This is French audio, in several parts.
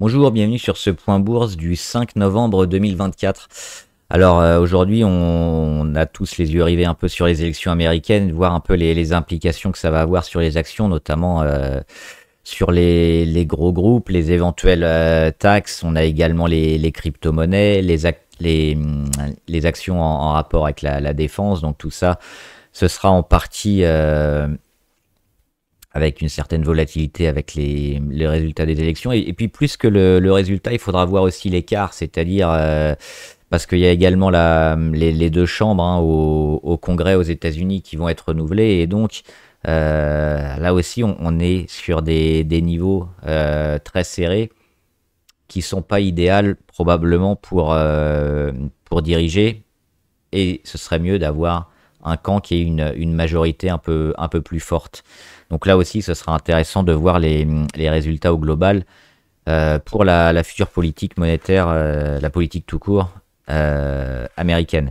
Bonjour, bienvenue sur ce point bourse du 5 novembre 2024. Alors aujourd'hui, on a tous les yeux rivés un peu sur les élections américaines, voir un peu les implications que ça va avoir sur les actions, notamment sur les gros groupes, les éventuelles taxes. On a également les crypto-monnaies, les actions en rapport avec la défense. Donc tout ça, ce sera en partie avec une certaine volatilité avec les résultats des élections. Et puis plus que le résultat, il faudra voir aussi l'écart, c'est-à-dire parce qu'il y a également les deux chambres hein, au Congrès aux États-Unis qui vont être renouvelées. Et donc là aussi, on est sur des niveaux très serrés qui sont pas idéaux probablement pour diriger. Et ce serait mieux d'avoir un camp qui ait une majorité un peu plus forte. Donc là aussi, ce sera intéressant de voir les résultats au global pour la future politique monétaire, la politique tout court américaine.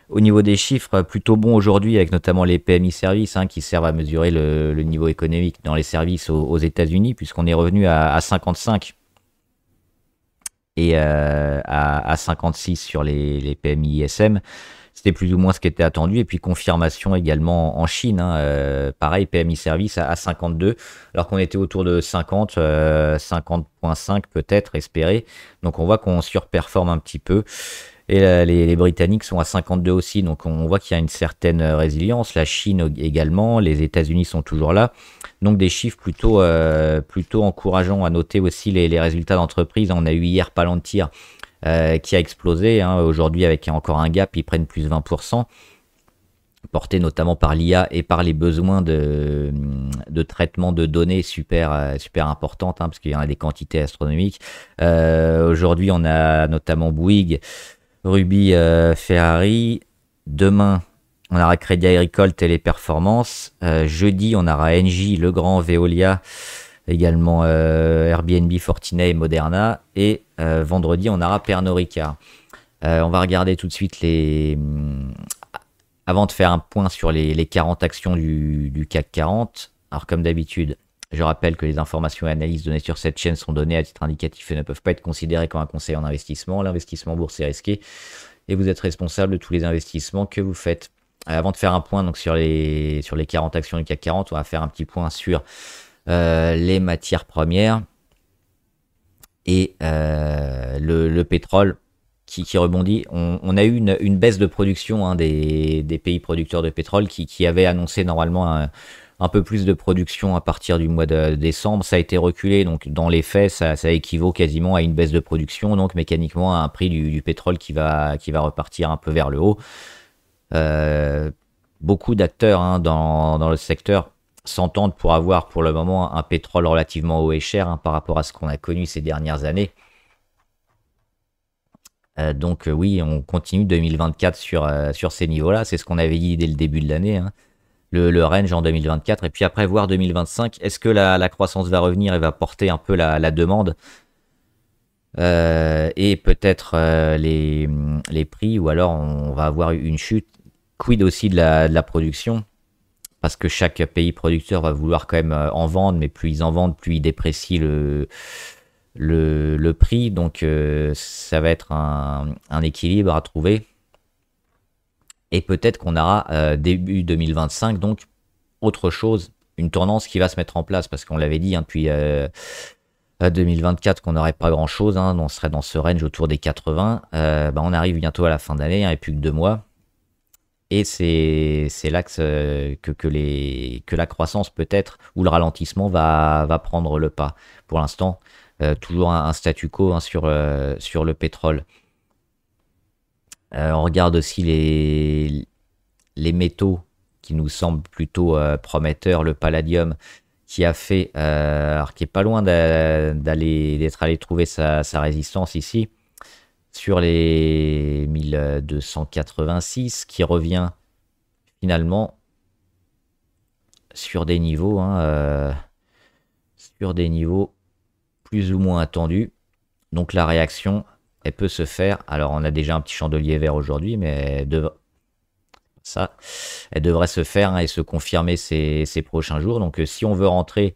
Au niveau des chiffres, plutôt bon aujourd'hui, avec notamment les PMI services hein, qui servent à mesurer le niveau économique dans les services aux États-Unis, puisqu'on est revenu à 55 et à 56 sur les PMI ISM. C'était plus ou moins ce qui était attendu. Et puis confirmation également en Chine. Hein, pareil, PMI Service à 52, alors qu'on était autour de 50, 50,5 peut-être espéré. Donc on voit qu'on surperforme un petit peu. Et là, les Britanniques sont à 52 aussi, donc on voit qu'il y a une certaine résilience. La Chine également, les États-Unis sont toujours là. Donc des chiffres plutôt encourageants à noter aussi les résultats d'entreprise. On a eu hier Palantir qui a explosé. Hein, aujourd'hui, avec encore un gap, ils prennent plus 20%, porté notamment par l'IA et par les besoins de traitement de données super importantes, hein, parce qu'il y en a des quantités astronomiques. Aujourd'hui, on a notamment Bouygues, Ruby, Ferrari. Demain, on aura Crédit Agricole, Téléperformance. Jeudi, on aura Engie, Legrand, Veolia, également Airbnb, Fortinet et Moderna. Et vendredi, on aura Pernod Ricard. On va regarder tout de suite avant de faire un point sur les 40 actions du CAC 40. Alors comme d'habitude, je rappelle que les informations et analyses données sur cette chaîne sont données à titre indicatif et ne peuvent pas être considérées comme un conseil en investissement. L'investissement en bourse est risqué et vous êtes responsable de tous les investissements que vous faites. Avant de faire un point donc, sur les 40 actions du CAC 40, on va faire un petit point sur les matières premières et le pétrole qui rebondit. On a eu une baisse de production hein, des pays producteurs de pétrole qui avaient annoncé normalement un peu plus de production à partir du mois de décembre. Ça a été reculé, donc dans les faits, ça équivaut quasiment à une baisse de production, donc mécaniquement à un prix du pétrole qui va repartir un peu vers le haut. Beaucoup d'acteurs hein, dans le secteur s'entendent pour avoir pour le moment un pétrole relativement haut et cher hein, par rapport à ce qu'on a connu ces dernières années. Donc oui, on continue 2024 sur ces niveaux-là. C'est ce qu'on avait dit dès le début de l'année. Hein. Le range en 2024. Et puis après, voir 2025, est-ce que la croissance va revenir et va porter un peu la demande et peut-être les prix, ou alors on va avoir une chute. Quid aussi de la production, parce que chaque pays producteur va vouloir quand même en vendre, mais plus ils en vendent, plus ils déprécient le prix. Donc ça va être un équilibre à trouver. Et peut-être qu'on aura début 2025, donc autre chose, une tendance qui va se mettre en place, parce qu'on l'avait dit hein, depuis 2024 qu'on n'aurait pas grand-chose, hein, on serait dans ce range autour des 80. On arrive bientôt à la fin d'année, hein, et plus que 2 mois. Et c'est là que la croissance peut-être, ou le ralentissement va prendre le pas. Pour l'instant, toujours un statu quo hein, sur le pétrole. On regarde aussi les métaux qui nous semblent plutôt prometteurs. Le palladium qui a fait, alors qui est pas loin d'être allé trouver sa résistance ici, sur les 1286, qui revient finalement sur des niveaux, hein, sur des niveaux plus ou moins attendus. Donc la réaction, elle peut se faire. Alors on a déjà un petit chandelier vert aujourd'hui, mais elle devrait se faire hein, et se confirmer ces prochains jours. Donc si on veut rentrer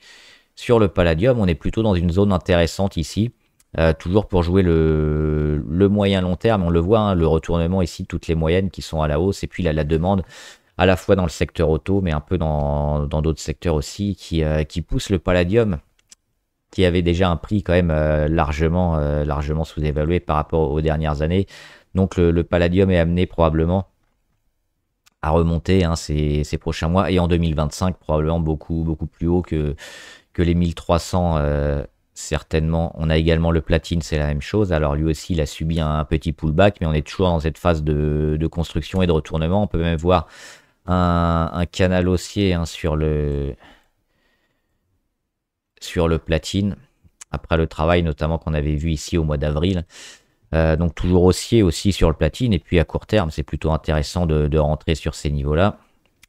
sur le palladium, on est plutôt dans une zone intéressante ici. toujours pour jouer le moyen long terme. On le voit, hein, le retournement ici, toutes les moyennes qui sont à la hausse, et puis la demande à la fois dans le secteur auto, mais un peu dans d'autres secteurs aussi, qui pousse le palladium, qui avait déjà un prix quand même largement sous-évalué par rapport aux dernières années. Donc le palladium est amené probablement à remonter, hein, ces prochains mois, et en 2025 probablement beaucoup plus haut que les 1300, certainement. On a également le platine, c'est la même chose. Alors lui aussi, il a subi un petit pullback, mais on est toujours dans cette phase de construction et de retournement. On peut même voir un canal haussier, hein, sur le platine, après le travail notamment qu'on avait vu ici au mois d'avril. Donc toujours haussier aussi sur le platine, et puis à court terme, c'est plutôt intéressant de rentrer sur ces niveaux-là.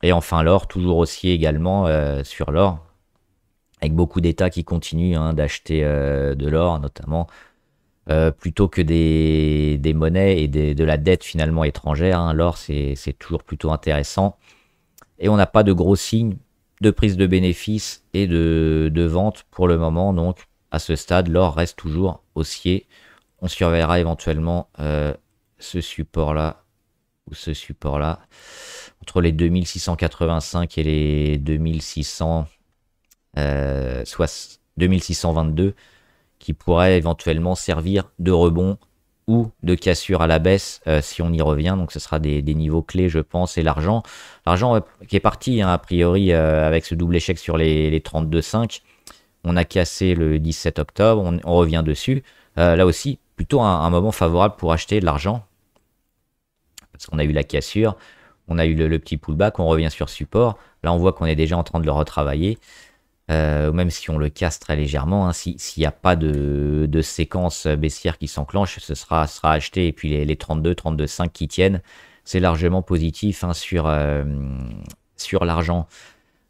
Et enfin l'or, toujours haussier également, sur l'or, avec beaucoup d'États qui continuent, hein, d'acheter de l'or notamment, plutôt que des monnaies et de la dette finalement étrangère, hein. L'or, c'est toujours plutôt intéressant. Et on n'a pas de gros signes de prise de bénéfices et de vente pour le moment. Donc à ce stade, l'or reste toujours haussier. On surveillera éventuellement ce support-là ou ce support-là entre les 2685 et les 2622, qui pourrait éventuellement servir de rebond ou de cassure à la baisse, si on y revient. Donc ce sera des niveaux clés, je pense. Et l'argent qui est parti, hein, a priori, avec ce double échec sur les 32,5. On a cassé le 17 octobre, on revient dessus. Là aussi, plutôt un moment favorable pour acheter de l'argent, parce qu'on a eu la cassure, on a eu le petit pullback, on revient sur support. Là, on voit qu'on est déjà en train de le retravailler. Même si on le casse très légèrement, hein, s'il n'y a pas de séquence baissière qui s'enclenche, ce sera acheté, et puis les 32,5 qui tiennent, c'est largement positif, hein, sur l'argent.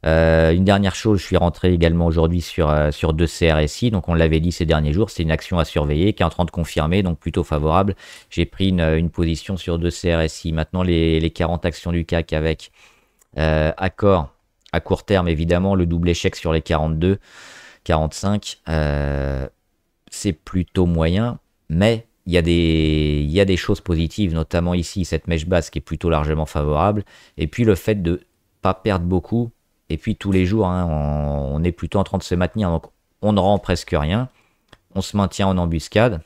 Une dernière chose, je suis rentré également aujourd'hui sur 2 CRSI, donc on l'avait dit ces derniers jours, c'est une action à surveiller qui est en train de confirmer, donc plutôt favorable. J'ai pris une position sur 2 CRSI. Maintenant, les 40 actions du CAC avec accord à court terme, évidemment, le double échec sur les 42, 45, c'est plutôt moyen, mais il y a des choses positives, notamment ici, cette mèche basse qui est plutôt largement favorable, et puis le fait de pas perdre beaucoup, et puis tous les jours, hein, on est plutôt en train de se maintenir, donc on ne rend presque rien, on se maintient en embuscade,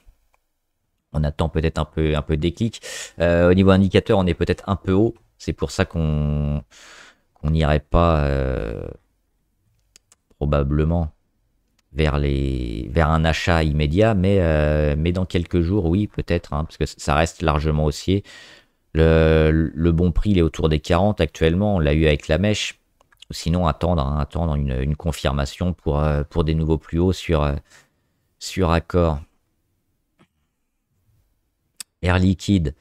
on attend peut-être un peu déclic. Au niveau indicateur, on est peut-être un peu haut, c'est pour ça qu'on n'irait pas, probablement vers un achat immédiat, mais dans quelques jours, oui, peut-être, hein, parce que ça reste largement haussier. Le bon prix, il est autour des 40 actuellement, on l'a eu avec la mèche. Sinon, attendre une confirmation pour des nouveaux plus hauts sur Accor. Air Liquide.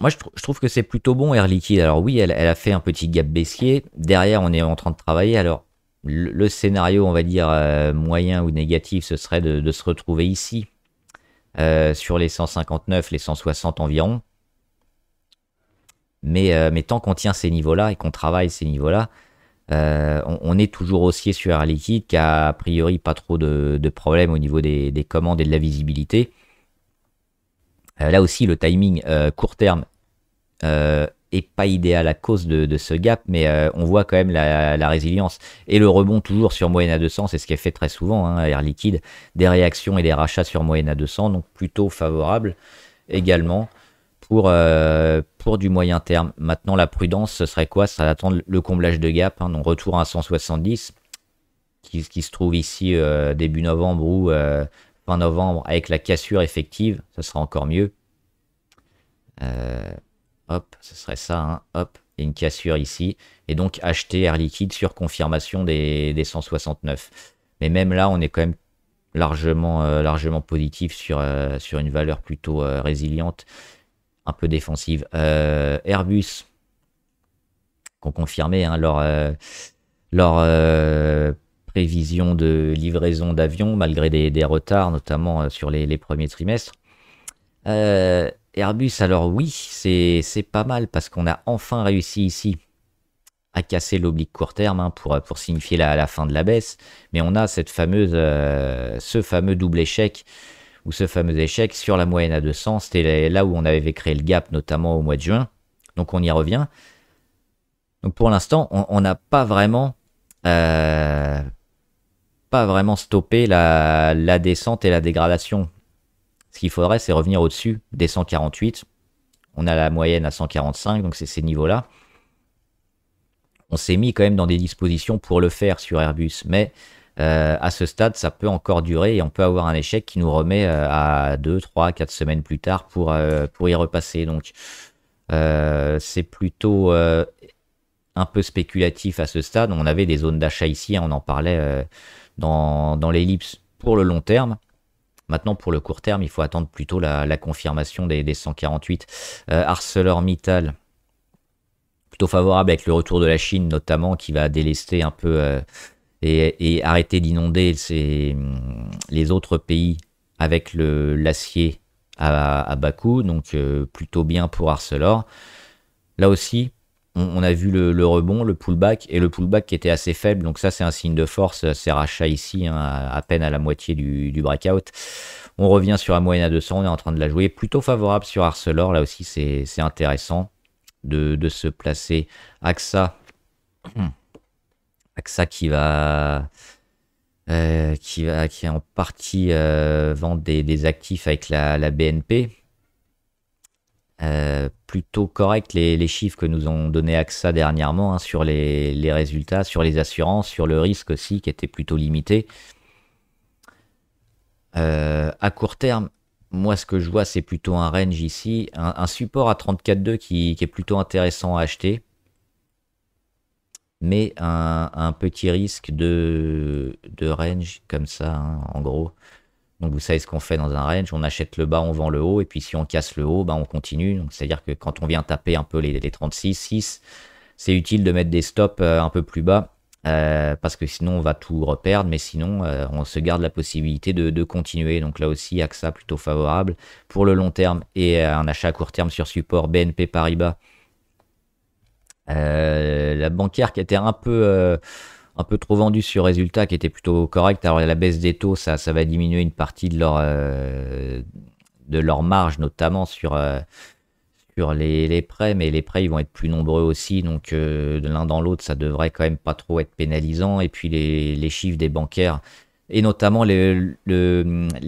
Moi, je trouve que c'est plutôt bon, Air Liquide. Alors oui, elle a fait un petit gap baissier. Derrière, on est en train de travailler. Alors, le scénario, on va dire, moyen ou négatif, ce serait de se retrouver ici, sur les 159, les 160 environ. Mais tant qu'on tient ces niveaux-là et qu'on travaille ces niveaux-là, on est toujours haussier sur Air Liquide, qui a priori pas trop de problèmes au niveau des commandes et de la visibilité. Là aussi, le timing court terme est pas idéal à cause de ce gap, mais on voit quand même la résilience et le rebond toujours sur moyenne à 200, c'est ce qui est fait très souvent, hein, Air Liquide, des réactions et des rachats sur moyenne à 200, donc plutôt favorable également pour du moyen terme. Maintenant, la prudence, ce serait quoi? Ça d'attendre le comblage de gap, hein, donc retour à 170, qui se trouve ici début novembre ou fin novembre, avec la cassure effective, ça sera encore mieux. Hop, ce serait ça, hein, hop, et une cassure ici, et donc acheter Air Liquide sur confirmation des 169. Mais même là, on est quand même largement positif sur une valeur plutôt résiliente, un peu défensive. Airbus, qu'on confirmait, hein, leur prévision de livraison d'avions, malgré des retards, notamment sur les premiers trimestres. Airbus, alors oui, c'est pas mal, parce qu'on a enfin réussi ici à casser l'oblique court terme hein, pour signifier la fin de la baisse. Mais on a ce fameux double échec ou ce fameux échec sur la moyenne à 200. C'était là où on avait créé le gap, notamment au mois de juin. Donc on y revient. Donc pour l'instant, on n'a pas vraiment stoppé la descente et la dégradation. Ce qu'il faudrait, c'est revenir au-dessus des 148. On a la moyenne à 145, donc c'est ces niveaux-là. On s'est mis quand même dans des dispositions pour le faire sur Airbus, mais à ce stade, ça peut encore durer et on peut avoir un échec qui nous remet à 2, 3, 4 semaines plus tard pour y repasser. Donc c'est plutôt un peu spéculatif à ce stade. On avait des zones d'achat ici, hein, on en parlait dans l'ellipse pour le long terme. Maintenant, pour le court terme, il faut attendre plutôt la confirmation des 148. ArcelorMittal, plutôt favorable avec le retour de la Chine notamment, qui va délester un peu et arrêter d'inonder les autres pays avec l'acier à bas coût. Donc plutôt bien pour Arcelor. Là aussi, on a vu le rebond, le pullback, et le pullback qui était assez faible, donc ça c'est un signe de force, ces rachats ici, hein, à peine à la moitié du breakout. On revient sur la moyenne à 200, on est en train de la jouer, plutôt favorable sur Arcelor, là aussi c'est intéressant de se placer. AXA qui est en partie vendre des actifs avec la BNP. Plutôt correct les chiffres que nous ont donné AXA dernièrement hein, sur les résultats, sur les assurances, sur le risque aussi qui était plutôt limité. À court terme, moi ce que je vois c'est plutôt un range ici, un support à 34,2 qui est plutôt intéressant à acheter, mais un petit risque de range comme ça hein, en gros. Donc vous savez ce qu'on fait dans un range, on achète le bas, on vend le haut, et puis si on casse le haut, on continue. Donc c'est-à-dire que quand on vient taper un peu les 36, 6, c'est utile de mettre des stops un peu plus bas, parce que sinon on va tout reperdre, mais sinon on se garde la possibilité de continuer. Donc là aussi, AXA plutôt favorable pour le long terme, et un achat à court terme sur support BNP Paribas. La bancaire qui était un peu trop vendu sur résultat, qui était plutôt correct. Alors la baisse des taux, ça va diminuer une partie de leur marge, notamment sur les prêts, mais les prêts ils vont être plus nombreux aussi, donc de l'un dans l'autre, ça devrait quand même pas trop être pénalisant. Et puis les chiffres des bancaires, et notamment les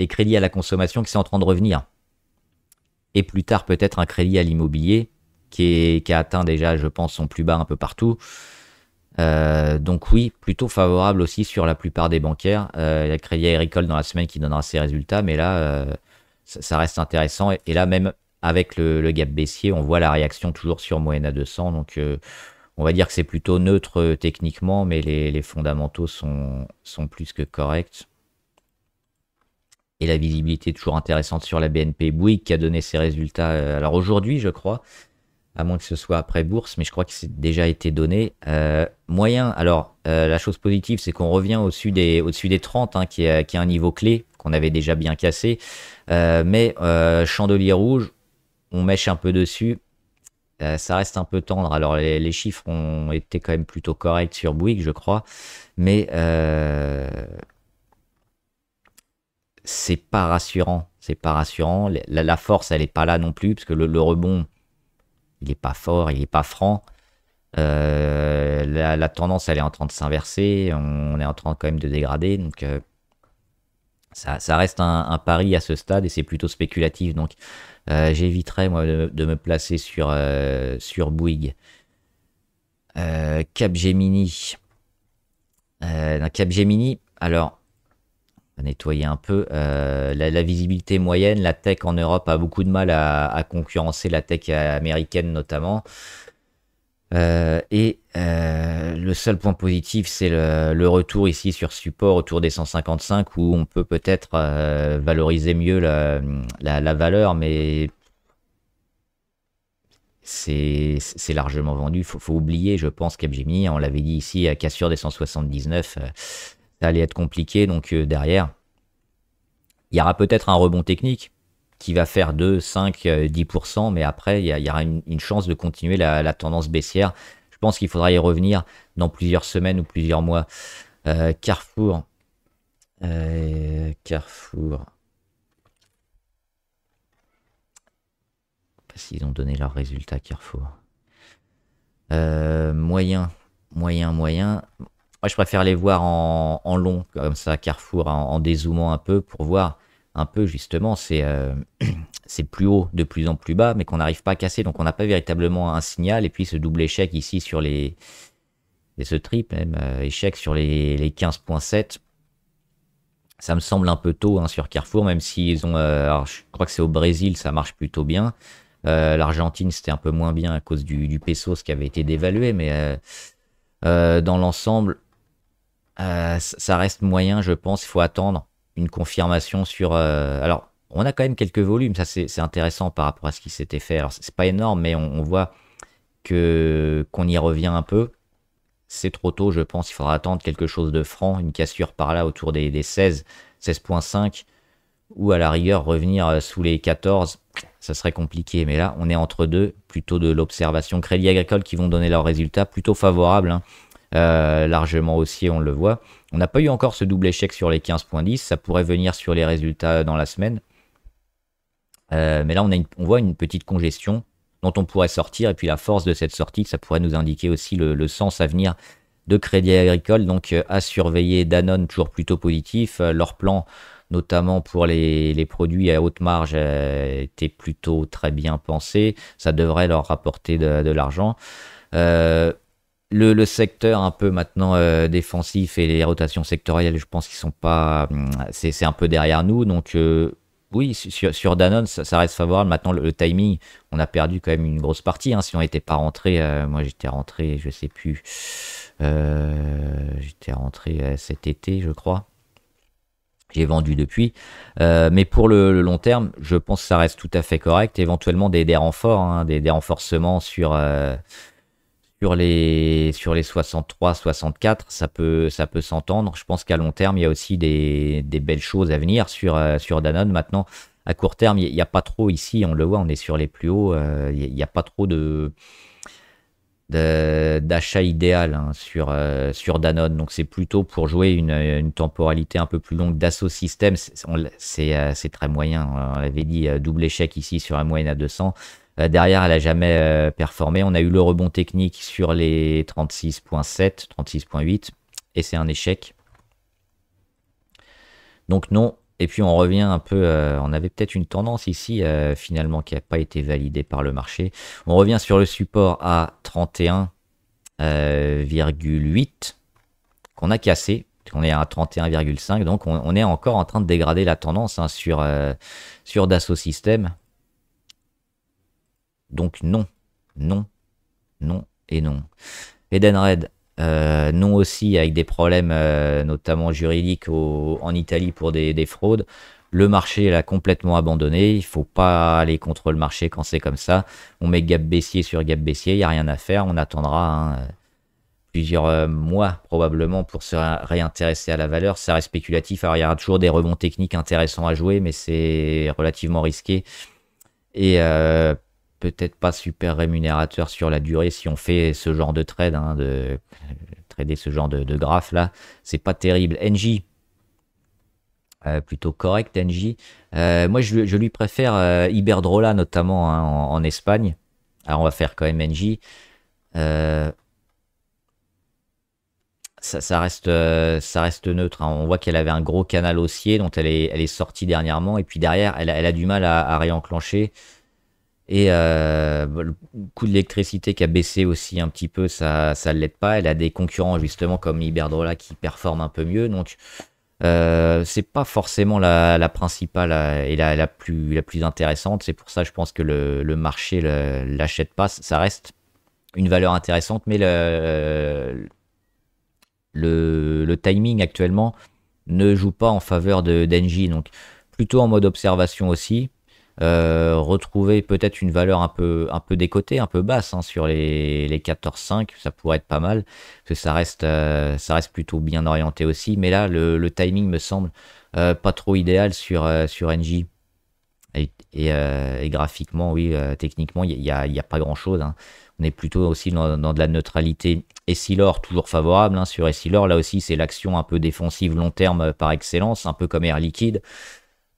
crédits à la consommation qui sont en train de revenir. Et plus tard, peut-être un crédit à l'immobilier qui a atteint déjà, je pense, son plus bas un peu partout. Donc oui, plutôt favorable aussi sur la plupart des bancaires. Il y a le Crédit Agricole dans la semaine qui donnera ses résultats, mais là, ça reste intéressant. Et là, même avec le gap baissier, on voit la réaction toujours sur moyenne à 200. Donc on va dire que c'est plutôt neutre techniquement, mais les fondamentaux sont plus que corrects. Et la visibilité est toujours intéressante sur la BNP Bouygues qui a donné ses résultats. Alors aujourd'hui, je crois, à moins que ce soit après bourse, mais je crois que c'est déjà été donné. Moyen, alors la chose positive, c'est qu'on revient au-dessus des 30, hein, qui est un niveau clé qu'on avait déjà bien cassé. Mais chandelier rouge, on mèche un peu dessus. Ça reste un peu tendre. Alors les chiffres ont été quand même plutôt corrects sur Bouygues, je crois. Mais c'est pas rassurant. C'est pas rassurant. La force, elle est pas là non plus, parce que le rebond, il est pas fort, il est pas franc. La tendance, elle est en train de s'inverser. On est en train quand même de dégrader. Donc, ça reste un pari à ce stade et c'est plutôt spéculatif. Donc, j'éviterais, moi, de me placer sur Bouygues. Capgemini. Capgemini, alors, on va nettoyer un peu. La visibilité moyenne, la tech en Europe a beaucoup de mal à concurrencer la tech américaine notamment. Le seul point positif, c'est le retour ici sur support autour des 155, où on peut peut-être valoriser mieux la valeur, mais c'est largement vendu. Faut oublier, je pense, Capgemini, on l'avait dit ici, à cassure des 179, ça allait être compliqué. Donc derrière, il y aura peut-être un rebond technique qui va faire 2, 5, 10%, mais après, il y aura une chance de continuer la tendance baissière. Je pense qu'il faudra y revenir dans plusieurs semaines ou plusieurs mois. Carrefour. Carrefour. Parce qu'ils ont donné leurs résultats, Carrefour. Moyen. Moi, je préfère les voir en long, comme ça, Carrefour, en dézoomant un peu, pour voir un peu, justement, c'est plus haut, de plus en plus bas, mais qu'on n'arrive pas à casser. Donc, on n'a pas véritablement un signal. Et puis, ce double échec ici sur les... Et ce triple, même, échec sur les 15,7. Ça me semble un peu tôt hein, sur Carrefour, même s'ils ont... alors, je crois que c'est au Brésil, ça marche plutôt bien. L'Argentine, c'était un peu moins bien à cause du peso, ce qui avait été dévalué, mais dans l'ensemble, ça reste moyen, je pense. Il faut attendre une confirmation sur... alors, on a quand même quelques volumes, ça c'est intéressant par rapport à ce qui s'était fait. Alors, c'est pas énorme, mais on voit qu'on y revient un peu. C'est trop tôt, je pense. Il faudra attendre quelque chose de franc, une cassure par là autour des 16, 16,5, ou à la rigueur revenir sous les 14. Ça serait compliqué, mais là, on est entre deux, plutôt de l'observation. Crédit Agricole qui vont donner leurs résultats, plutôt favorables, hein. Largement haussier, on le voit. On n'a pas eu encore ce double échec sur les 15,10, ça pourrait venir sur les résultats dans la semaine. Mais là, on voit une petite congestion dont on pourrait sortir, et puis la force de cette sortie, ça pourrait nous indiquer aussi le sens à venir de Crédit Agricole, donc à surveiller. Danone, toujours plutôt positif. Leur plan, notamment pour les produits à haute marge, était plutôt très bien pensé. Ça devrait leur rapporter de l'argent. Le secteur un peu maintenant défensif et les rotations sectorielles, je pense qu'ils sont pas... C'est un peu derrière nous, donc... oui, sur Danone, ça reste favorable. Maintenant, le timing, on a perdu quand même une grosse partie. Hein, si on n'était pas rentré, moi j'étais rentré, je sais plus, j'étais rentré cet été, je crois. J'ai vendu depuis. Mais pour le long terme, je pense que ça reste tout à fait correct. Éventuellement des renforts, hein, des renforcements sur les 63, 64, ça peut s'entendre. Je pense qu'à long terme, il y a aussi des belles choses à venir sur Danone. Maintenant, à court terme, il n'y a pas trop ici, on le voit, on est sur les plus hauts, il n'y a pas trop d'achat idéal hein, sur Danone. Donc c'est plutôt pour jouer une temporalité un peu plus longue d'assaut système. C'est très moyen. On l'avait dit, double échec ici sur la moyenne à 200. Derrière, elle n'a jamais performé. On a eu le rebond technique sur les 36,7, 36,8 et c'est un échec. Donc non. Et puis on revient un peu, on avait peut-être une tendance ici finalement qui n'a pas été validée par le marché. On revient sur le support à 31,8 qu'on a cassé. On est à 31,5. Donc on est encore en train de dégrader la tendance hein, sur Dassault Systèmes. Donc non, non, non et non. Edenred, non aussi avec des problèmes notamment juridiques en Italie pour des fraudes. Le marché l'a complètement abandonné. Il ne faut pas aller contre le marché quand c'est comme ça. On met gap baissier sur gap baissier, il n'y a rien à faire. On attendra hein, plusieurs mois probablement pour se réintéresser à la valeur. Ça reste spéculatif. Alors il y aura toujours des rebonds techniques intéressants à jouer, mais c'est relativement risqué. Et peut-être pas super rémunérateur sur la durée si on fait ce genre de trade, hein, de trader ce genre de graphe là, c'est pas terrible. Engie, plutôt correct Engie. Moi je lui préfère Iberdrola notamment hein, en Espagne. Alors on va faire quand même Engie. Ça reste neutre. Hein. On voit qu'elle avait un gros canal haussier dont elle est sortie dernièrement et puis derrière elle a du mal à réenclencher. Et le coût de l'électricité qui a baissé aussi un petit peu, ça ne l'aide pas. Elle a des concurrents justement comme Iberdrola qui performent un peu mieux. Donc c'est pas forcément la principale et la plus intéressante. C'est pour ça je pense que le marché l'achète pas. Ça reste une valeur intéressante, mais le timing actuellement ne joue pas en faveur d'Engie. Donc plutôt en mode observation aussi. Retrouver peut-être une valeur un peu décotée, un peu basse hein, sur les 14,5, ça pourrait être pas mal, parce que ça reste plutôt bien orienté aussi, mais là le timing me semble pas trop idéal sur Engie. Et graphiquement, oui, techniquement, il y a pas grand chose. Hein. On est plutôt aussi dans de la neutralité. Essilor, toujours favorable hein, sur Essilor. Là aussi, c'est l'action un peu défensive long terme par excellence, un peu comme Air Liquide.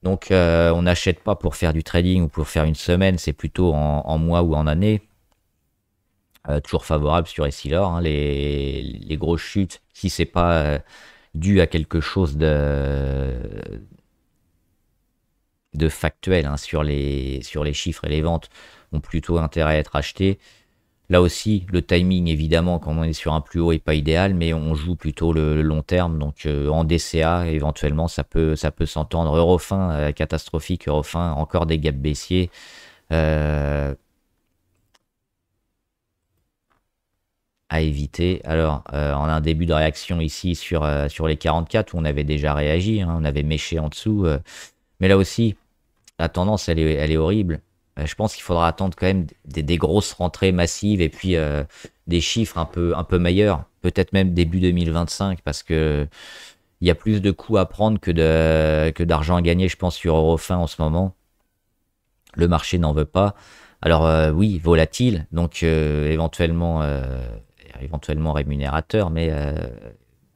Donc, on n'achète pas pour faire du trading ou pour faire une semaine, c'est plutôt en mois ou en année. Toujours favorable sur Essilor. Hein, les grosses chutes, si c'est pas dû à quelque chose de factuel hein, sur les chiffres et les ventes, ont plutôt intérêt à être achetés. Là aussi, le timing, évidemment, quand on est sur un plus haut, n'est pas idéal, mais on joue plutôt le long terme. Donc, en DCA, éventuellement, ça peut s'entendre. Eurofin, catastrophique. Eurofin, encore des gaps baissiers. À éviter. Alors, on a un début de réaction ici sur les 44, où on avait déjà réagi. Hein, on avait méché en dessous. Mais là aussi, la tendance, elle est horrible. Je pense qu'il faudra attendre quand même des grosses rentrées massives et puis des chiffres un peu meilleurs, peut-être même début 2025, parce que il y a plus de coûts à prendre que d'argent à gagner, je pense, sur Eurofin en ce moment. Le marché n'en veut pas. Alors oui, volatile, donc éventuellement rémunérateur, mais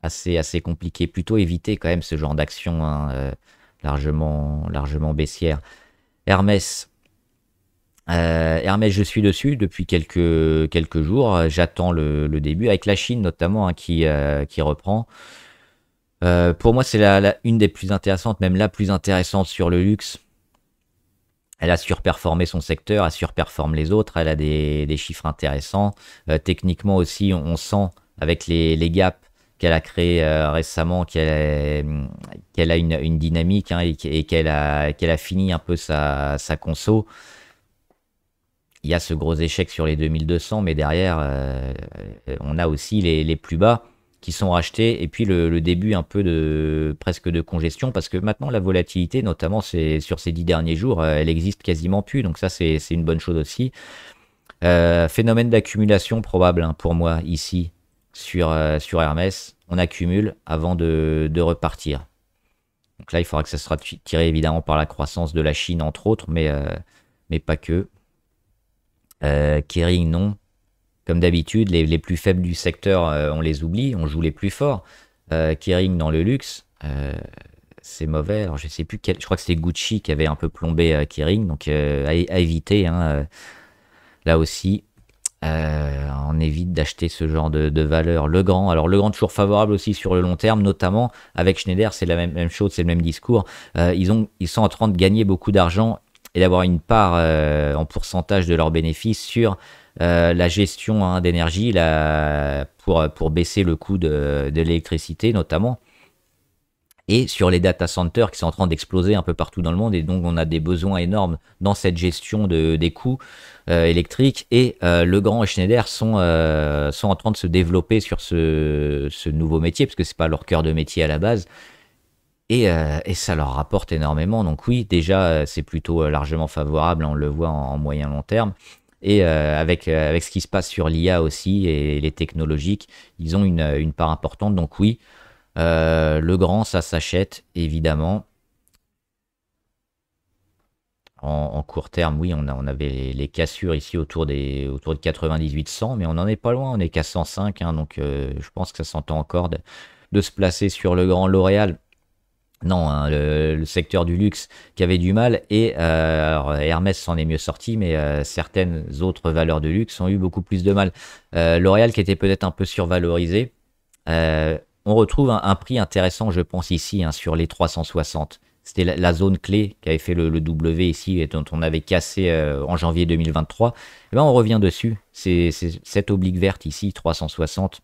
assez compliqué. Plutôt éviter quand même ce genre d'action hein, largement baissière. Hermès. Hermès, je suis dessus depuis quelques jours. J'attends le début, avec la Chine notamment hein, qui reprend. Pour moi, c'est une des plus intéressantes, même la plus intéressante sur le luxe. Elle a surperformé son secteur, elle surperforme les autres, elle a des chiffres intéressants. Techniquement aussi, on sent avec les gaps qu'elle a créé récemment qu'elle a une dynamique hein, et qu'elle a fini un peu sa conso. Il y a ce gros échec sur les 2200, mais derrière, on a aussi les plus bas qui sont rachetés, et puis le début un peu presque de congestion, parce que maintenant la volatilité, notamment sur ces 10 derniers jours, elle existe quasiment plus, donc ça c'est une bonne chose aussi. Phénomène d'accumulation probable hein, pour moi ici sur Hermès, on accumule avant de repartir. Donc là il faudra que ça sera tiré évidemment par la croissance de la Chine entre autres, mais pas que. Kering non. Comme d'habitude, les plus faibles du secteur, on les oublie, on joue les plus forts. Kering dans le luxe, c'est mauvais. Alors je sais plus je crois que c'est Gucci qui avait un peu plombé Kering, donc à éviter. Hein, là aussi, on évite d'acheter ce genre de valeur. Legrand, alors Legrand toujours favorable aussi sur le long terme, notamment avec Schneider, c'est la même chose, c'est le même discours. Ils sont en train de gagner beaucoup d'argent et d'avoir une part en pourcentage de leurs bénéfices sur la gestion hein, d'énergie pour baisser le coût de l'électricité notamment, et sur les data centers qui sont en train d'exploser un peu partout dans le monde, et donc on a des besoins énormes dans cette gestion des coûts électriques, et Legrand et Schneider sont en train de se développer sur ce nouveau métier, parce que c'est pas leur cœur de métier à la base. Et ça leur rapporte énormément. Donc oui, déjà, c'est plutôt largement favorable. On le voit en moyen long terme. Et avec ce qui se passe sur l'IA aussi et les technologiques, ils ont une part importante. Donc oui, Legrand, ça s'achète, évidemment. En court terme, oui, on avait les cassures ici autour de 98-100, mais on n'en est pas loin. On est qu'à 105. Hein, donc je pense que ça s'entend encore de se placer sur Legrand. L'Oréal. Non, hein, le secteur du luxe qui avait du mal, et alors Hermès s'en est mieux sorti, mais certaines autres valeurs de luxe ont eu beaucoup plus de mal. L'Oréal qui était peut-être un peu survalorisé, on retrouve un prix intéressant, je pense, ici, hein, sur les 360. C'était la zone clé qui avait fait le W ici, et dont on avait cassé en janvier 2023. Et ben on revient dessus, c'est cette oblique verte ici, 360.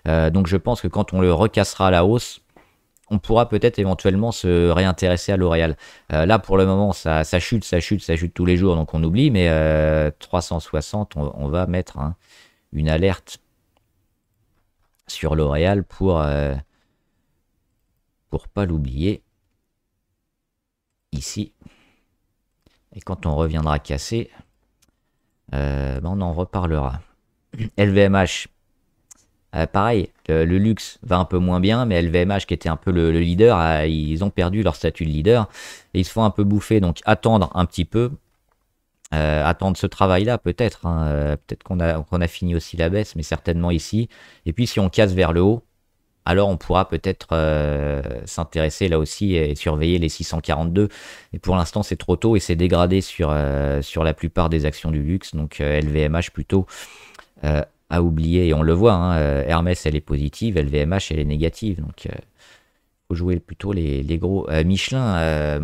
Donc je pense que quand on le recassera à la hausse, on pourra peut-être éventuellement se réintéresser à L'Oréal. Là, pour le moment, ça chute tous les jours, donc on oublie, mais 360, on va mettre hein, une alerte sur L'Oréal pour pas l'oublier. Ici. Et quand on reviendra casser, on en reparlera. LVMH. Pareil, le luxe va un peu moins bien, mais LVMH qui était un peu le leader, ils ont perdu leur statut de leader et ils se font un peu bouffer. Donc attendre un petit peu. Attendre ce travail-là, peut-être, hein, peut-être qu'on a fini aussi la baisse, mais certainement ici. Et puis si on casse vers le haut, alors on pourra peut-être s'intéresser là aussi et surveiller les 642. Et pour l'instant, c'est trop tôt et c'est dégradé sur la plupart des actions du luxe. Donc LVMH plutôt à oublier. Et on le voit, hein, Hermès, elle est positive, LVMH, elle est négative. Donc faut jouer plutôt les gros. Michelin,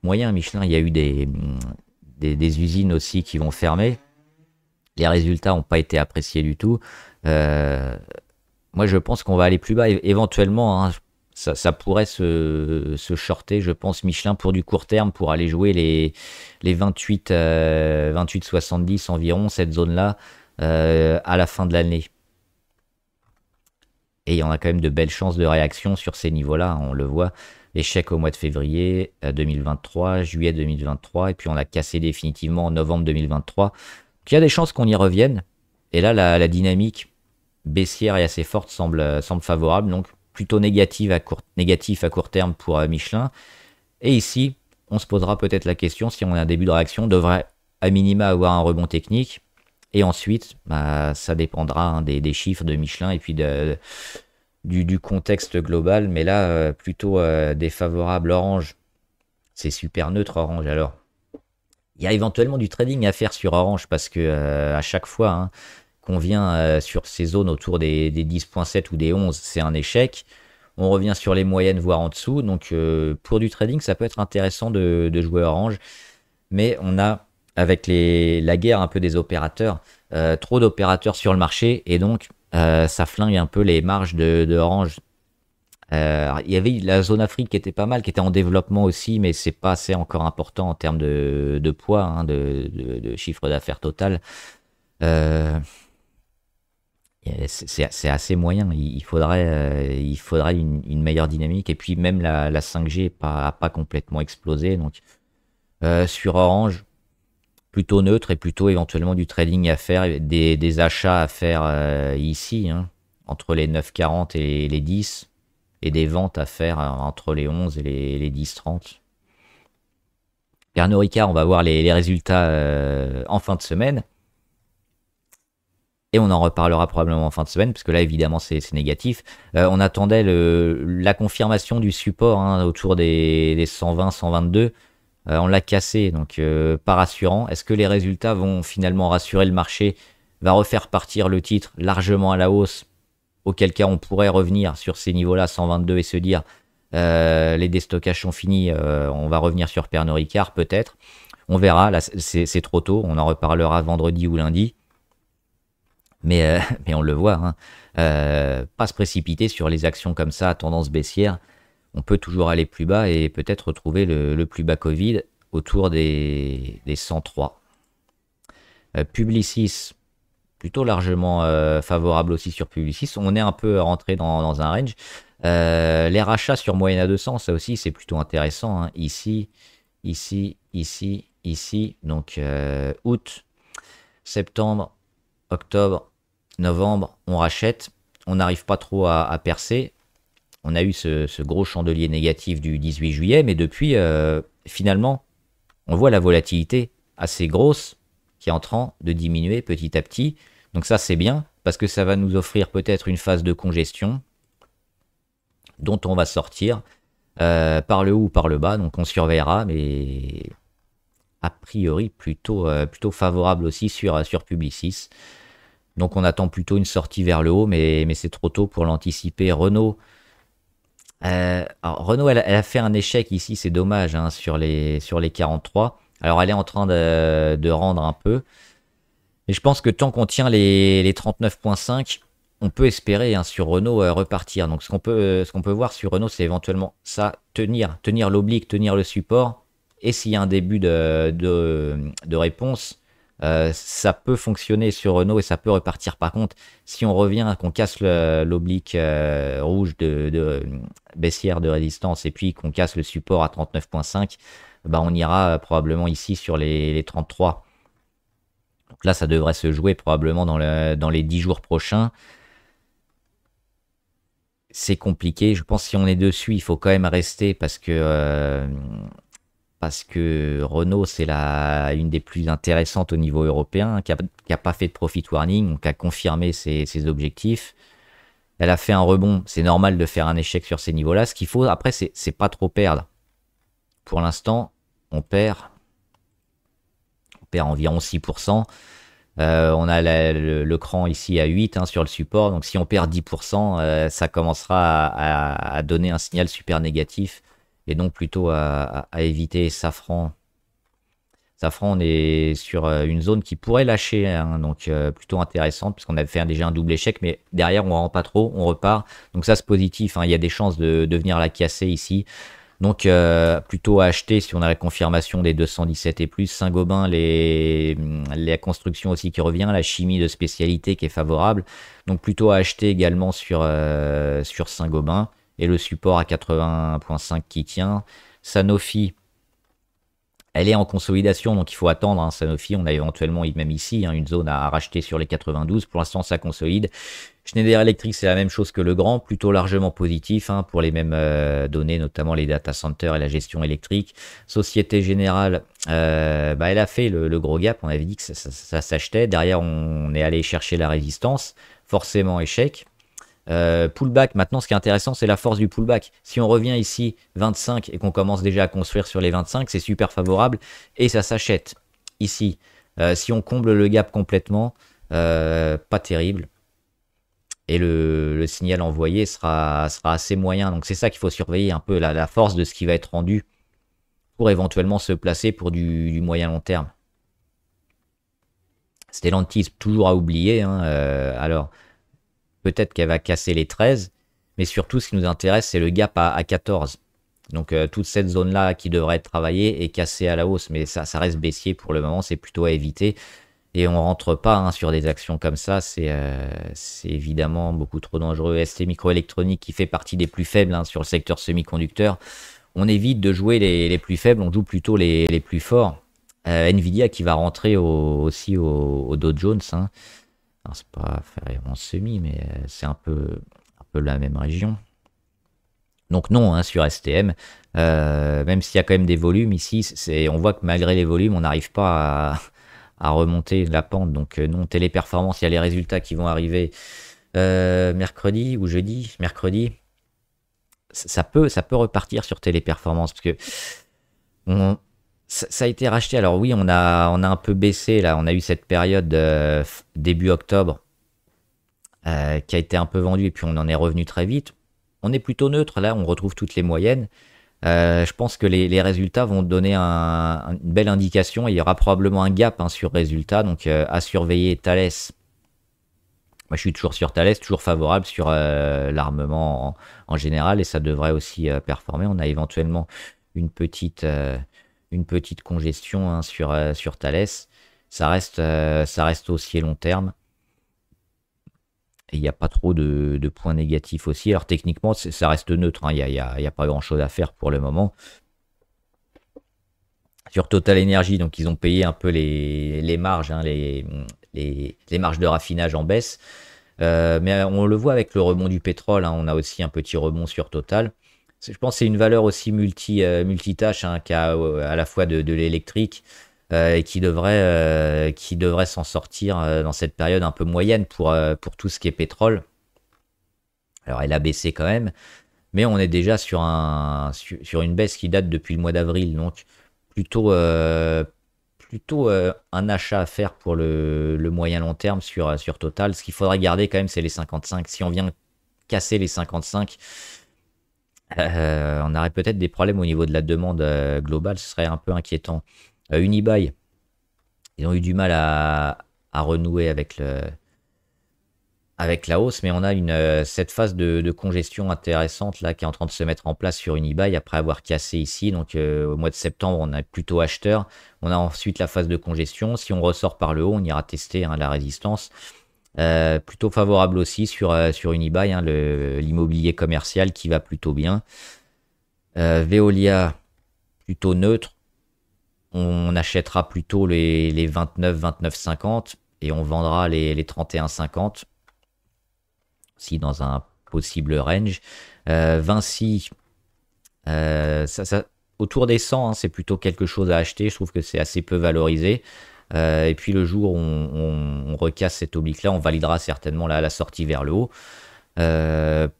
moyen Michelin, il y a eu des usines aussi qui vont fermer. Les résultats n'ont pas été appréciés du tout. Moi, je pense qu'on va aller plus bas. Éventuellement, hein, ça pourrait se shorter, je pense, Michelin pour du court terme, pour aller jouer les 28, 28,70 environ, cette zone-là, à la fin de l'année. Et il y en a quand même de belles chances de réaction sur ces niveaux-là, hein, on le voit. Échec au mois de février 2023, juillet 2023, et puis on a cassé définitivement en novembre 2023. Donc il y a des chances qu'on y revienne. Et là, la dynamique baissière et assez forte semble favorable, donc plutôt négatif à court terme pour Michelin. Et ici, on se posera peut-être la question, si on a un début de réaction, on devrait à minima avoir un rebond technique. Et ensuite, ça dépendra, hein, des chiffres de Michelin et puis du contexte global. Mais là, plutôt défavorable Orange. C'est super neutre Orange alors. Il y a éventuellement du trading à faire sur Orange parce que à chaque fois, hein, qu'on vient sur ces zones autour des 10.7 ou des 11, c'est un échec. On revient sur les moyennes, voire en dessous. Donc pour du trading, ça peut être intéressant de jouer Orange. Mais on a, avec la guerre un peu des opérateurs, trop d'opérateurs sur le marché. Et donc, ça flingue un peu les marges de Orange. Il y avait la zone Afrique qui était pas mal, qui était en développement aussi, mais c'est pas assez encore important en termes de poids, hein, de chiffre d'affaires total. C'est assez moyen. Il faudrait une meilleure dynamique. Et puis même la 5G n'a pas complètement explosé. Donc sur Orange, plutôt neutre et plutôt éventuellement du trading à faire, des achats à faire ici, hein, entre les 9,40 et les 10, et des ventes à faire entre les 11 et les 10,30. Pernod Ricard, on va voir les résultats en fin de semaine. Et on en reparlera probablement en fin de semaine, parce que là, évidemment, c'est négatif. On attendait la confirmation du support, hein, autour des 120, 122. On l'a cassé, donc pas rassurant. Est-ce que les résultats vont finalement rassurer le marché, va refaire partir le titre largement à la hausse, auquel cas on pourrait revenir sur ces niveaux-là, 122, et se dire les déstockages sont finis, on va revenir sur Pernod Ricard, peut-être. On verra, là c'est trop tôt, on en reparlera vendredi ou lundi. Mais on le voit, hein, pas se précipiter sur les actions comme ça à tendance baissière. On peut toujours aller plus bas et peut-être retrouver le plus bas Covid autour des 103. Publicis, plutôt largement favorable aussi sur Publicis. On est un peu rentré dans un range. Les rachats sur moyenne à 200, ça aussi c'est plutôt intéressant, hein. Ici, ici, ici, ici. Donc août, septembre, octobre, novembre, on rachète. On n'arrive pas trop à percer. On a eu ce gros chandelier négatif du 18 juillet, mais depuis, finalement, on voit la volatilité assez grosse qui est en train de diminuer petit à petit. Donc ça, c'est bien, parce que ça va nous offrir peut-être une phase de congestion dont on va sortir par le haut ou par le bas. Donc on surveillera, mais a priori plutôt favorable aussi sur Publicis. Donc on attend plutôt une sortie vers le haut, mais c'est trop tôt pour l'anticiper. Renault, alors Renault, elle a fait un échec ici, c'est dommage, hein, sur les 43. Alors elle est en train de rendre un peu. Et je pense que tant qu'on tient les 39,5, on peut espérer, hein, sur Renault repartir. Donc ce qu'on peut voir sur Renault, c'est éventuellement ça, tenir l'oblique, tenir le support. Et s'il y a un début de réponse, ça peut fonctionner sur Renault et ça peut repartir. Par contre, si on revient, qu'on casse l'oblique rouge de baissière de résistance et puis qu'on casse le support à 39,5, on ira probablement ici sur les 33. Donc là, ça devrait se jouer probablement dans les 10 jours prochains. C'est compliqué. Je pense que si on est dessus, il faut quand même rester parce que parce que Renault, c'est une des plus intéressantes au niveau européen, hein, qui a pas fait de profit warning, donc qui a confirmé ses objectifs. Elle a fait un rebond, c'est normal de faire un échec sur ces niveaux-là. Ce qu'il faut, après, c'est pas trop perdre. Pour l'instant, on perd environ 6%. On a le cran ici à 8 hein, sur le support. Donc si on perd 10%, ça commencera à donner un signal super négatif. Et donc plutôt à éviter Safran. Safran, on est sur une zone qui pourrait lâcher. Hein, donc plutôt intéressante, puisqu'on avait fait déjà un double échec. Mais derrière, on ne rend pas trop, on repart. Donc ça, c'est positif. Hein, il y a des chances de venir la casser ici. Donc plutôt à acheter si on a la confirmation des 217 et plus. Saint-Gobain, la construction aussi qui revient, la chimie de spécialité qui est favorable. Donc plutôt à acheter également sur Saint-Gobain. Et le support à 80.5 qui tient. Sanofi, elle est en consolidation, donc il faut attendre. Hein, Sanofi, on a éventuellement même ici une zone à racheter sur les 92. Pour l'instant, ça consolide. Schneider Electric, c'est la même chose que Legrand, plutôt largement positif hein, pour les mêmes données, notamment les data centers et la gestion électrique. Société Générale, elle a fait le gros gap, on avait dit que ça s'achetait. Derrière, on est allé chercher la résistance, forcément échec. Pullback, maintenant, ce qui est intéressant, c'est la force du pullback. Si on revient ici 25 et qu'on commence déjà à construire sur les 25, c'est super favorable et ça s'achète. Ici, si on comble le gap complètement, pas terrible. Et le signal envoyé sera assez moyen. Donc c'est ça qu'il faut surveiller un peu, la force de ce qui va être rendu pour éventuellement se placer pour du moyen long terme. Stellantis, toujours à oublier. Hein, alors, peut-être qu'elle va casser les 13, mais surtout ce qui nous intéresse, c'est le gap à 14. Donc toute cette zone-là qui devrait être travaillée est cassée à la hausse, mais ça reste baissier pour le moment, c'est plutôt à éviter. Et on rentre pas hein, sur des actions comme ça, c'est évidemment beaucoup trop dangereux. ST Microélectronique qui fait partie des plus faibles hein, sur le secteur semi-conducteur. On évite de jouer les plus faibles, on joue plutôt les plus forts. Nvidia qui va rentrer aussi au Dow Jones. Hein. C'est pas vraiment semi, mais c'est un peu la même région. Donc non, hein, sur STM, même s'il y a quand même des volumes ici, on voit que malgré les volumes, on n'arrive pas à remonter la pente. Donc non, Téléperformance, il y a les résultats qui vont arriver mercredi ou jeudi. Mercredi, ça peut repartir sur Téléperformance parce que ça a été racheté. Alors oui, on a un peu baissé là. On a eu cette période début octobre qui a été un peu vendue et puis on en est revenu très vite. On est plutôt neutre là. On retrouve toutes les moyennes. Je pense que les résultats vont donner une belle indication. Il y aura probablement un gap hein, sur résultats. Donc à surveiller Thales. Moi, je suis toujours sur Thales, toujours favorable sur l'armement en général et ça devrait aussi performer. On a éventuellement une petite congestion hein, sur Thales. Ça reste haussier long terme. Et il n'y a pas trop de points négatifs aussi. Alors techniquement, ça reste neutre. Hein. Il n'y a pas grand-chose à faire pour le moment. Sur Total Energy, donc ils ont payé un peu les marges, hein, les marges de raffinage en baisse. Mais on le voit avec le rebond du pétrole. Hein. On a aussi un petit rebond sur Total. Je pense que c'est une valeur aussi multitâche hein, qui a à la fois de l'électrique et qui devrait s'en sortir dans cette période un peu moyenne pour tout ce qui est pétrole. Alors elle a baissé quand même, mais on est déjà sur une baisse qui date depuis le mois d'avril, donc plutôt un achat à faire pour le moyen long terme sur Total. Ce qu'il faudra garder quand même, c'est les 55. Si on vient casser les 55, on aurait peut-être des problèmes au niveau de la demande globale, ce serait un peu inquiétant. Unibail, ils ont eu du mal à renouer avec la hausse, mais on a cette phase de congestion intéressante là qui est en train de se mettre en place sur Unibail après avoir cassé ici. Donc au mois de septembre, on est plutôt acheteur. On a ensuite la phase de congestion. Si on ressort par le haut, on ira tester hein, la résistance. Plutôt favorable aussi sur Unibail, hein, l'immobilier commercial qui va plutôt bien. Veolia, plutôt neutre. On achètera plutôt les 29,50 et on vendra les 31,50 aussi dans un possible range. Vinci, autour des 100, hein, c'est plutôt quelque chose à acheter. Je trouve que c'est assez peu valorisé. Et puis le jour où on recasse cette oblique-là, on validera certainement la sortie vers le haut.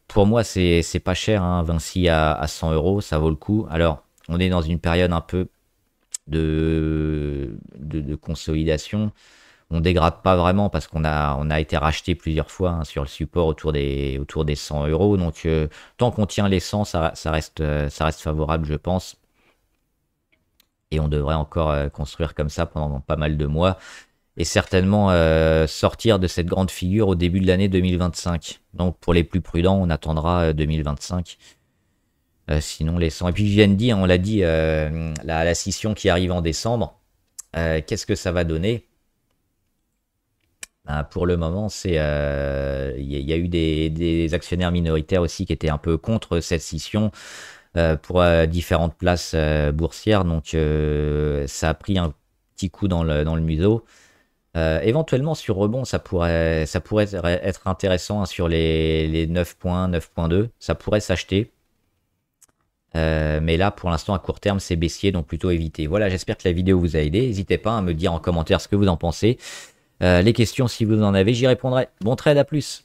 Pour moi, c'est pas cher, hein, Vinci à 100 euros, ça vaut le coup. Alors, on est dans une période un peu de consolidation. On dégrade pas vraiment parce qu'on a été racheté plusieurs fois, hein, sur le support autour des 100 euros. Donc, tant qu'on tient les 100, ça reste favorable, je pense. Et on devrait encore construire comme ça pendant pas mal de mois. Et certainement sortir de cette grande figure au début de l'année 2025. Donc, pour les plus prudents, on attendra 2025. Sinon, les 100. Et puis, Vivendi, hein, on l'a dit, la scission qui arrive en décembre, qu'est-ce que ça va donner? Pour le moment, y a eu des actionnaires minoritaires aussi qui étaient un peu contre cette scission pour différentes places boursières. Donc, ça a pris un petit coup dans le museau. Éventuellement, sur rebond, ça pourrait être intéressant, hein, sur les 9 points, 9.2. Ça pourrait s'acheter. Mais là, pour l'instant, à court terme, c'est baissier, donc plutôt éviter. Voilà, j'espère que la vidéo vous a aidé. N'hésitez pas à me dire en commentaire ce que vous en pensez. Les questions, si vous en avez, j'y répondrai. Bon trade, à plus.